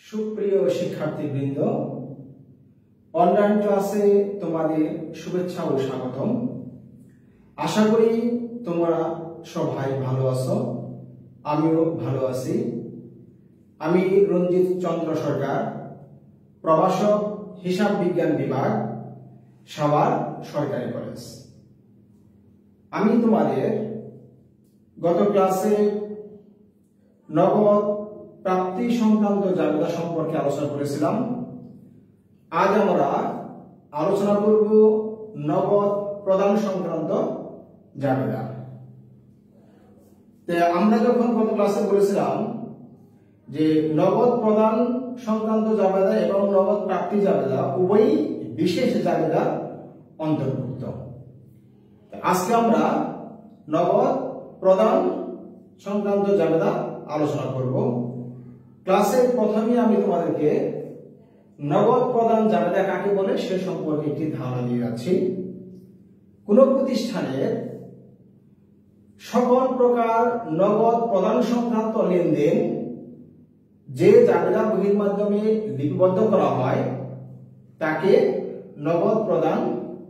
সুপ্রিয় শিক্ষার্থীবৃন্দ, অনলাইন ক্লাসে তোমাদের শুভেচ্ছা ও স্বাগতম। আশা করি তোমরা সবাই ভালো আছো, আমিও ভালো আছি। আমি রঞ্জিত চন্দ্র সরকার, প্রভাষক, হিসাব বিজ্ঞান বিভাগ, সাভার সরকারি কলেজ। আমি তোমাদের গত ক্লাসে নগদ প্রাপ্তি সংক্রান্ত জাবেদা সম্পর্কে আলোচনা করেছিলাম। আজ আমরা আলোচনা করব নগদ প্রদান সংক্রান্ত জাবেদা। আমরা যখন গত ক্লাসে বলেছিলাম যে নগদ প্রদান সংক্রান্ত জাবেদা এবং নগদ প্রাপ্তি জাবেদা উভয়ই বিশেষ জাবেদা অন্তর্ভুক্ত। আজকে আমরা নগদ প্রদান সংক্রান্ত জাবেদা আলোচনা করব। ক্লাসের প্রথমে আমি তোমাদেরকে নগদ প্রদান জাবেদা কাকে বলে সে সম্পর্কে একটি ধারণা দিয়ে যাচ্ছি। কোন প্রতিষ্ঠানের সকল প্রকার নগদ প্রদান সংক্রান্ত লেনদেন যে জাবেদা বহির মাধ্যমে লিপিবদ্ধ করা হয় তাকে নগদ প্রদান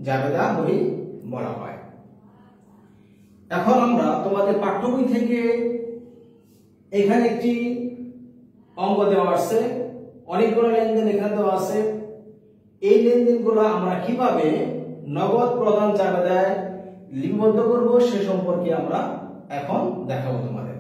জাবেদা বহি বলা হয়। এখন আমরা তোমাদের পাঠ্য বই থেকে এখানে একটি অঙ্ক দেওয়া আছে, অনেকগুলো লেনদেন এখানে দেওয়া আছে। এই লেনদেনগুলো আমরা কিভাবে নগদ প্রদান জাবেদায় লিপিবদ্ধ করব সে সম্পর্কে আমরা এখন দেখাবো তোমাদেরকে।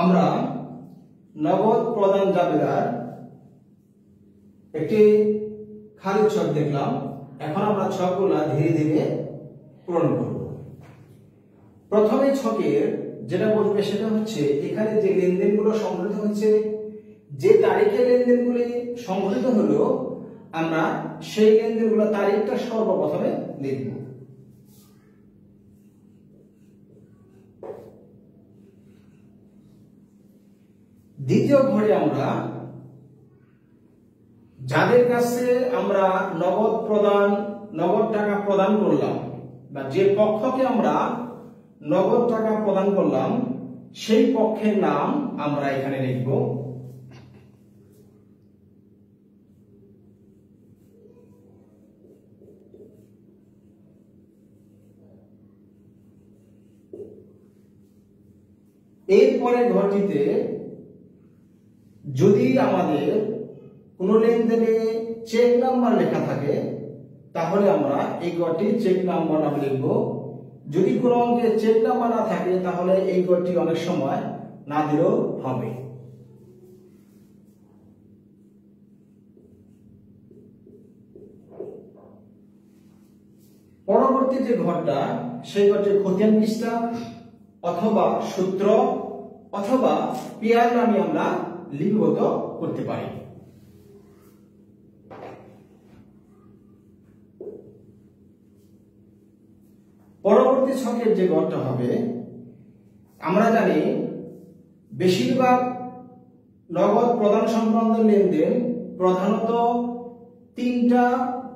আমরা নগদ প্রদান জাবেদার একটি খালি ছক দেখলাম। এখন আমরা ছকগুলা ধীরে ধীরে পূরণ করব। প্রথমে ছকের যেটা বলবে সেটা হচ্ছে এখানে যে লেনদেনগুলো সংঘটিত হচ্ছে, যে তারিখে লেনদেনগুলি সংঘটিত হলো আমরা সেই লেনদেনগুলো তারিখটা সর্বপ্রথমে লিখব। দ্বিতীয় ঘরে আমরা যাদের কাছে আমরা নগদ টাকা প্রদান করলাম বা যে পক্ষকে আমরা নগদ টাকা প্রদান করলাম সেই পক্ষের নাম আমরা এখানে লিখব। এরপরে ঘরটিতে যদি আমাদের কোন লেনদেনে চেক নাম্বার লেখা থাকে তাহলে আমরা এই ঘরটি চেক নাম্বার নাম লিখব। যদি কোনো অঙ্কে চেক নাম্বার না থাকে তাহলে এই ঘরটি অনেক সময় না দিলেও হবে। পরবর্তী যে ঘরটা সেই ঘরটি খতিয়ান পৃষ্ঠা অথবা সূত্র অথবা পিআর নামে আমরা লিপিবদ্ধ করতে পারি। পরবর্তী ছকের যে ঘরটা হবে, আমরা জানি বেশিরভাগ নগদ প্রদান সংক্রান্ত লেনদেন প্রধানত তিনটা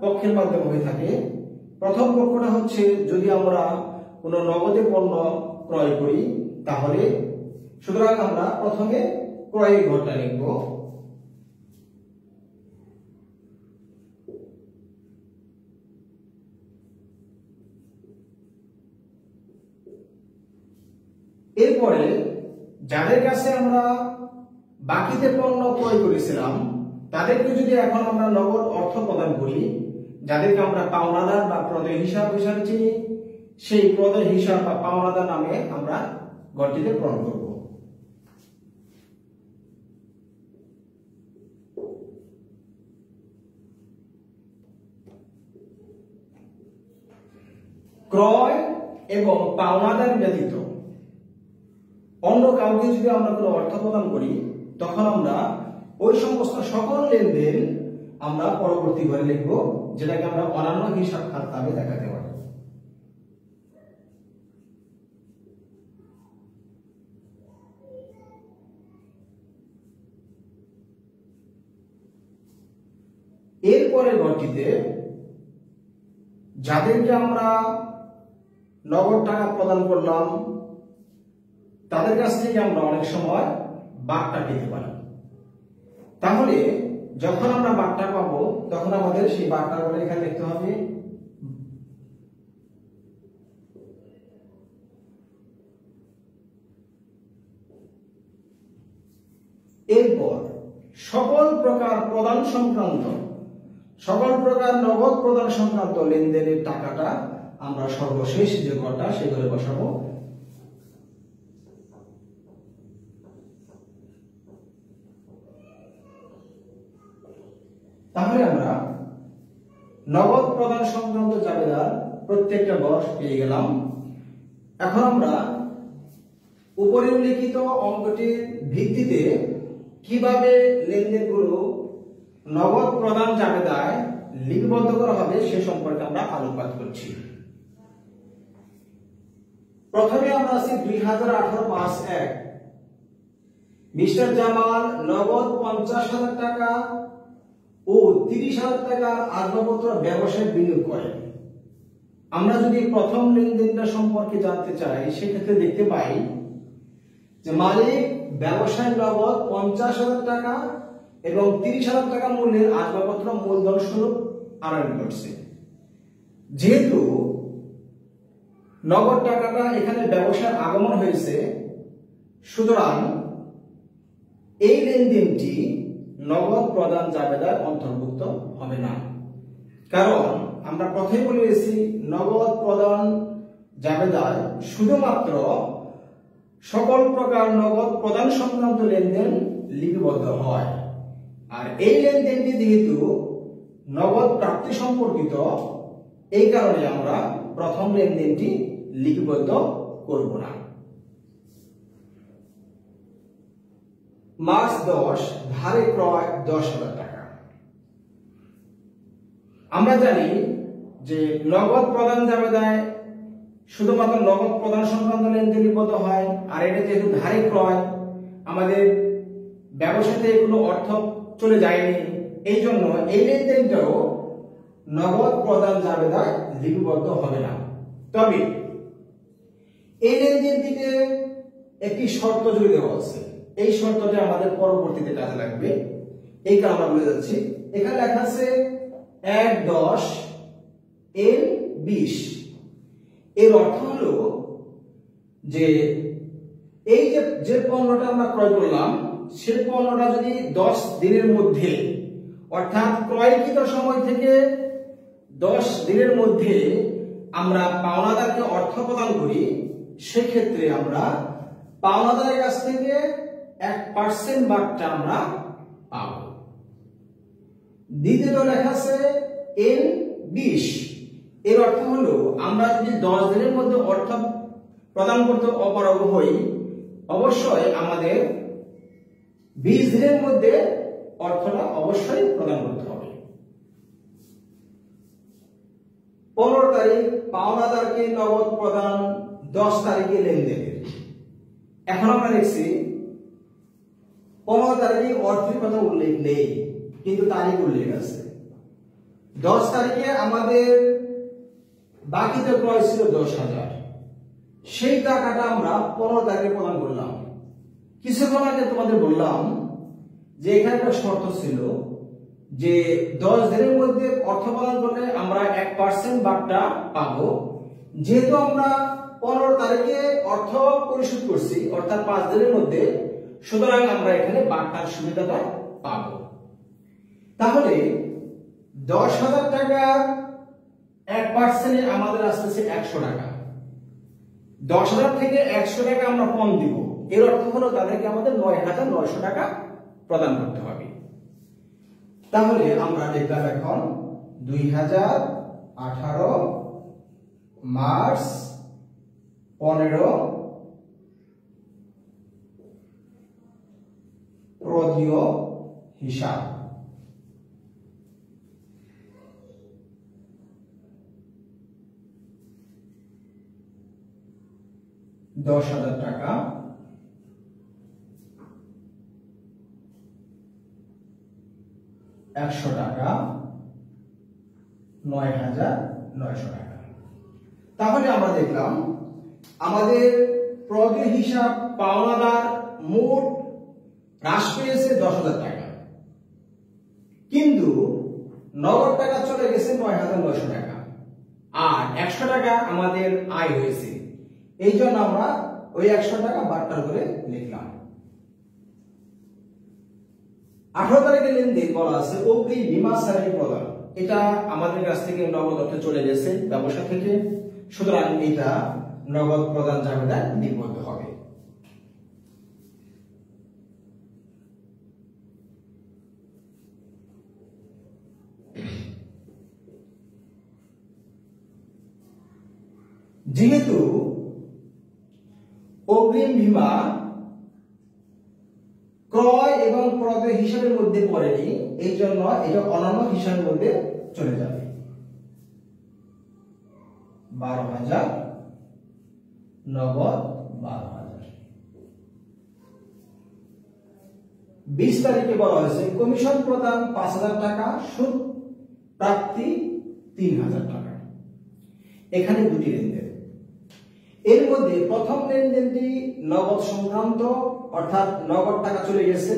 পক্ষের মাধ্যমে হয়ে থাকে। প্রথম পক্ষটা হচ্ছে যদি আমরা কোনো নগদে পণ্য ক্রয় করি তাহলে, সুতরাং আমরা প্রথমে ক্রয়ের ঘরটা লিখব। এরপরে যাদের কাছে আমরা বাকিতে পণ্য ক্রয় করেছিলাম তাদেরকে যদি এখন আমরা নগদ অর্থ প্রদান করি, যাদেরকে আমরা পাওনাদার বা প্রদেয় হিসাব হিসাবে চিনি, সেই প্রদেয় হিসাব বা পাওনাদার নামে আমরা ঘরটিতে পূরণ করব। ক্রয় এবং পাওনাদার ব্যতীত অন্য কাউকে যদি আমরা কোনো অর্থ প্রদান করি, তখন আমরা ওই সমস্ত সকল লেনদেন আমরা পরবর্তী ঘরে লিখব, যেটাকে আমরা অন্যান্য হিসাব খাত নামে দেখাতে পারি। এরপরে ঘরটিতে যাদেরকে আমরা নগদ টাকা প্রদান করলাম তাদের কাছ থেকে আমরা অনেক সময় বার্তা পেতে পারি। তাহলে যখন আমরা বার্তা পাবো তখন আমাদের সেই বার্তাগুলো এখানে লিখতে হবে। এরপর সকল প্রকার প্রদান সংক্রান্ত, সকল প্রকার নগদ প্রদান সংক্রান্ত লেনদেনের টাকাটা আমরা সর্বশেষ যে ঘরটা সে ঘরে বসাবো। তাহলে আমরা নগদ প্রদান সংক্রান্ত জাবেদার প্রত্যেকটা বর্ষ পেয়ে গেলাম। এখন আমরা উপরে উল্লেখিত অঙ্কটির ভিত্তিতে কিভাবে লেনদেনগুলো নগদ প্রদান জাবেদায় লিপিবদ্ধ করা হবে সে সম্পর্কে আমরা আলোকপাত করছি। প্রথমে আমরা আছি 2018-5-1 মিস্টার জামাল নগদ 50,000 টাকা ও 30,000 টাকার আসবাবপত্র ব্যবসায় বিনিয়োগ করেন। আমরা যদি প্রথম লেনদেনটা সম্পর্কে জানতে চাই, সেক্ষেত্রে দেখতে পাই যে মালিক ব্যবসায় নগদ 50,000 টাকা এবং 30,000 টাকা মূল্যের আসবাবপত্র মূলধন স্বরূপ আনয়ন করছে। যেহেতু নগদ টাকাটা এখানে ব্যবসায় আগমন হয়েছে, সুতরাং এই লেনদেনটি নগদ প্রদান জাবেদার অন্তর্ভুক্ত হবে না। কারণ আমরা প্রথমে বলেছি নগদ প্রদান জাবেদার শুধুমাত্র সকল প্রকার নগদ প্রদান সংক্রান্ত লেনদেন লিপিবদ্ধ হয়, আর এই লেনদেনটি যেহেতু নগদ প্রাপ্তি সম্পর্কিত, এই কারণে আমরা প্রথম লেনদেনটি লিপিবদ্ধ করব না। মার্চ 10 ধারে ক্রয় 10,000 টাকা। আমরা জানি যে নগদ প্রদান জাবেদায় শুধুমাত্র নগদ প্রদান সংক্রান্ত লেনদেন লিপিবদ্ধ হয়, আর এটা যেহেতু ধারে ক্রয়, আমাদের ব্যবসাতে কোনো অর্থ চলে যায়নি, এই জন্য এই লেনদেনটাও নগদ প্রদান জাবেদায় লিপিবদ্ধ হবে না। তবে এই লেনদেনটিতে একটি শর্ত জুড়ে দেওয়া আছে, এই শর্তটি আমাদের পরবর্তীতে কাজে লাগবে, এই কারণে আমরা বলে যাচ্ছি। এখানে লেখা আছে 1-10 N20। এর অর্থ হলো যে এই যে পণ্যটা আমরা ক্রয় করলাম, সেই পণ্যটা যদি 10 দিনের মধ্যে, অর্থাৎ ক্রয়কৃত সময় থেকে 10 দিনের মধ্যে আমরা পাওনাদারকে অর্থ প্রদান করি, সেক্ষেত্রে আমরা পাওনাদারের কাছ থেকে 1% বার্তা আমরা পাব। দ্বিতীয়ত লেখা আছে N20। এর অর্থ হলো আমরা যদি 10 দিনের মধ্যে অর্থ প্রদান করতে অপারগ হই, অবশ্যই আমাদের 20 দিনের মধ্যে অর্থটা অবশ্যই প্রদান করতে হবে। 15 তারিখ পাওনাদারকে নগদ প্রদান, 10 তারিখে লেনদেনের। এখন আমরা লিখছি 15 তারিখে অর্থের কথা উল্লেখ নেই, কিন্তু তারিখ উল্লেখ আছে। 10 তারিখে আমাদের বাকিতে ক্রয় ছিল 10,000, সেই টাকাটা আমরা 15 তারিখে প্রদান করলাম। কিছুক্ষণ আগে তোমাদের বললাম যে এখানে একটা শর্ত ছিল যে 10 দিনের মধ্যে অর্থ প্রদান করলে আমরা 1% বার্তা পাবো। যেহেতু আমরা 15 তারিখে অর্থ পরিশোধ করছি, অর্থাৎ 5 দিনের মধ্যে, সুতরাং আমরা এখানে বাট্টার সুবিধাটা পাব। তাহলে 10,000 টাকা 1% আমাদের আসতেছে 100 টাকা। 10,000 থেকে 100 টাকা আমরা কম দিব, এর অর্থ হলো তাদেরকে আমাদের 9,900 টাকা প্রদান করতে হবে। তাহলে আমরা লিখলাম এখন 2018 মার্চ 15 প্রদীয় হিসাব। $10,000 টাকা 100 টাকা 9,900 টাকা। তাহলে আমরা দেখলাম আমাদের প্রদীয় হিসাব পাওনাদার মোট হ্রাস পেয়েছে 10,000 টাকা, কিন্তু নগদ টাকা চলে গেছে 9,900 টাকা, আর 100 টাকা আমাদের আয় হয়েছে। এই জন্য আমরা ওই 100 টাকা বাট্টার করে লিখলাম। 18 তারিখের লেনদেন বলা আছে অগ্রিম বীমা স্যালারি প্রদান। এটা আমাদের কাছ থেকে নগদ অর্থে চলে গেছে ব্যবসা থেকে, সুতরাং এটা নগদ প্রদান জাবেদায় লিপিবদ্ধ হবে। যেহেতু অগ্রিম বীমা ক্রয় এবং প্রদেয় হিসাবের মধ্যে পড়েনি, এই জন্য এটা অন্যান্য হিসাবের মধ্যে চলে যাবে। 12,000 নগদ 12,000। 20 তারিখে বলা হয়েছে কমিশন প্রদান 5,000 টাকা, সুদ প্রাপ্তি 3,000 টাকা। এখানে দুটি লেনদেন, এর মধ্যে প্রথম লেনদেনটি নগদ সংক্রান্ত, অর্থাৎ নগদ টাকা চলে গেছে।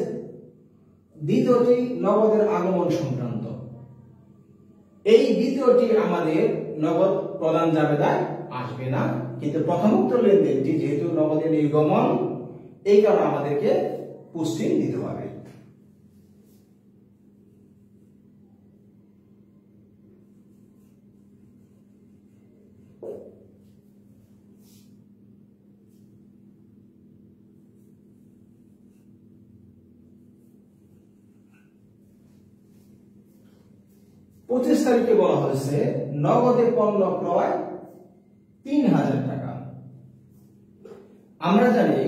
দ্বিতীয়টি নগদের আগমন সংক্রান্ত। এই দ্বিতীয়টি আমাদের নগদ প্রদান জাবেদায় আসবে না, কিন্তু প্রথমোক্ত লেনদেনটি যেহেতু নগদের নির্গমন, এই কারণে আমাদেরকে পুষ্টি দিতে হবে। পঁচিশ তারিখে বলা হয়েছে নগদে পণ্য ক্রয় 3,000 টাকা। আমরা জানি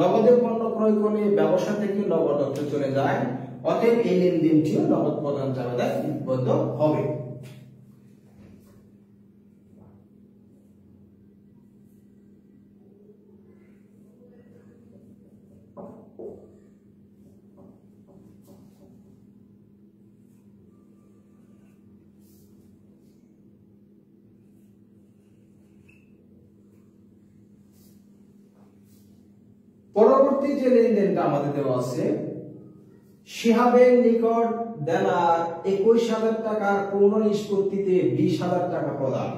নগদে পণ্য ক্রয় করলে ব্যবসা থেকে নগদ অর্থে চলে যায়, অতএব এই লেনদেনটিও নগদ প্রদান জাবেদায় লিপিবদ্ধ হবে। পরবর্তী যে লেনদেনটা আমাদের দেওয়া আছে, শিহাবের নিকট দেনা 21,000 টাকার পূর্ণ নিষ্পত্তিতে 20,000 টাকা প্রদান।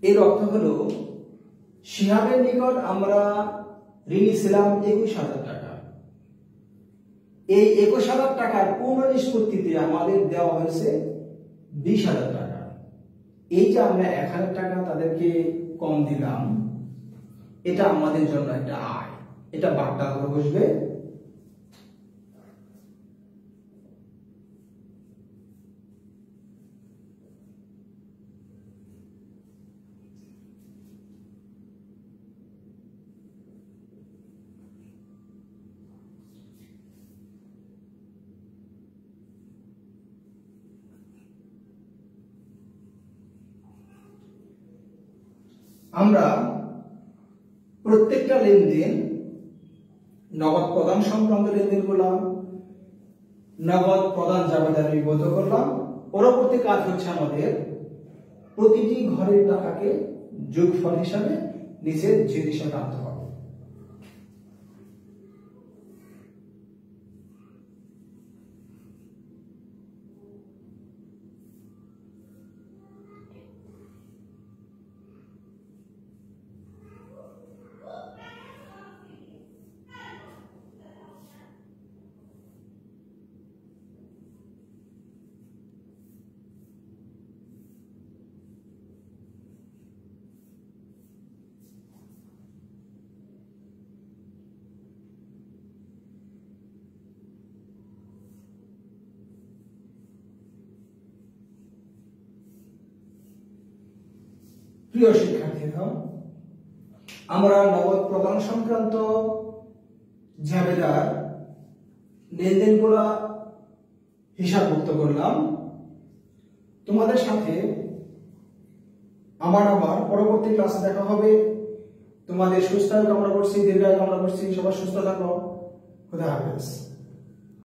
এর অর্থ হলো শিহাবের নিকট আমরা ঋণী ছিলাম 21,000 টাকা। এই 21,000 টাকার পূর্ণ নিষ্পত্তিতে আমাদের দেওয়া হয়েছে 20,000 টাকা। এই যে আমরা 1,000 টাকা তাদেরকে কম দিলাম, এটা আমাদের জন্য একটা আয়, এটা বাট্টা করে বসবে। আমরা প্রত্যেকটা লেনদেন নগদ প্রদান সংক্রান্ত লেনদেন করলাম, নগদ প্রদান জাবেদায় লিপিবদ্ধ করলাম। পরবর্তী কাজ হচ্ছে আমাদের প্রতিটি ঘরের টাকাকে যোগফল হিসাবে নিচের যে দিশা টানতে হবে। প্রিয় শিক্ষার্থীরা, আমরা নগদ প্রদান সংক্রান্ত জাবেদার লেনদেনগুলো হিসাবভুক্ত করলাম। তোমাদের সাথে আবার পরবর্তী ক্লাসে দেখা হবে। তোমাদের সুস্থ কামনা করছি, দীর্ঘায়ু কামনা করছি। সবাই সুস্থ থাকো। খুদা হাফেজ।